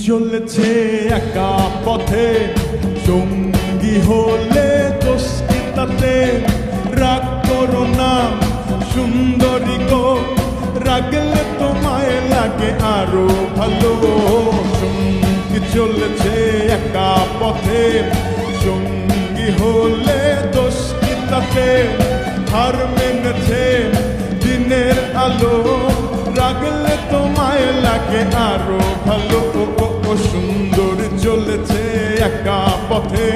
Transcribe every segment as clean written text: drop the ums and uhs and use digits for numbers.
চলেছে একা পথে, সঙ্গী হলে দোষ কি তাতে? রাগ করো না সুন্দরী গো, রাগলে তোমায় লাগে আরো ভালো। সঙ্গী চলেছে একা পথে, সঙ্গী হলে দোষ কি তাতে? হার মেনেছে দিনের আলো, রাগলে তোমায় লাগে আরো ভালো। সুন্দর চলেছে একা পথে।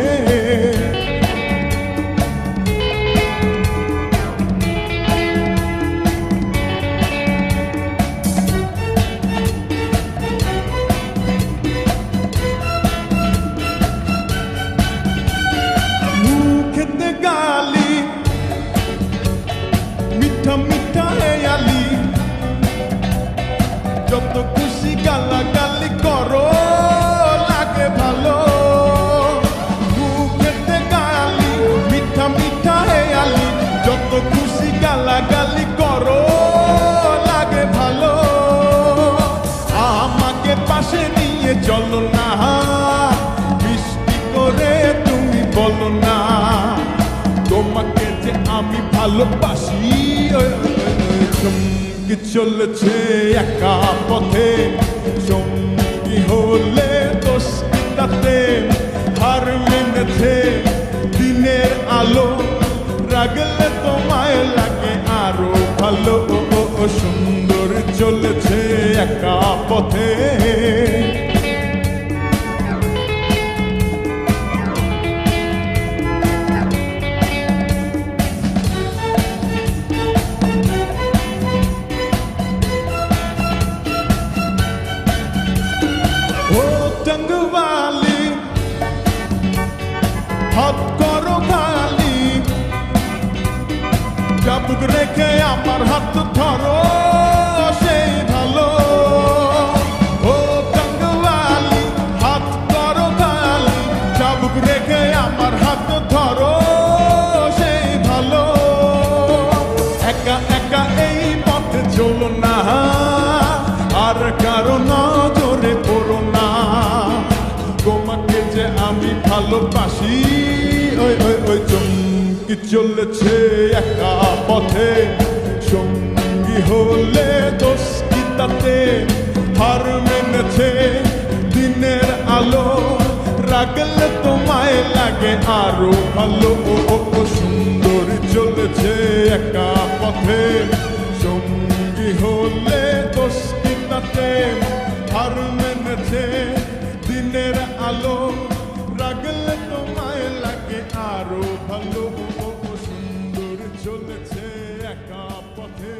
মুখেতে গালি মিঠা মিঠা হেয়ালি, যত খুশি গালাগালি করো লাগে ভালো। মুখেতে গালি মিঠা মিঠা হেয়ালি, যত খুশি গালাগালি করো লাগে ভালো। আমাকে পাশে নিয়ে চলো না, মিষ্টি করে তুমি বলো না তোমাকে যে আমি ভালোবাসি। সঙ্গী চলেছে একা পথে, সঙ্গী হলে দোষ কি তাতে? হার মেনেছে দিনের আলো, রাগলে তোমায় লাগে আরো ভালো। সুন্দর চলেছে একা পথে। टंगवाली हाथ करो खाली, चाबुक रेखे आमार हाथ धरो সেই ভালো। ও टंगवाली हाथ करो खाली, चाबुक रेखे आमार हाथ धरो সেই ভালো। একা একা এই পথে চলো না, আর কারো নজরে পড়ো না তোমাকে যে আমি ভালোবাসি। ওই ওই ওই চমকি চলেছে একা পথে, সঙ্গী হলে দোষ কি তাতে? হার মেনেছে দিনের আলো, রাগলে তোমায় লাগে আরো ভালো। সুন্দর চলেছে একা পথে, সঙ্গী হলে দোষ কি তাতে? হার মেনেছে দিনের আলো, রাগলে তোমায় লাগে আরো ভালো। সুন্দর চলেছে একা পথে।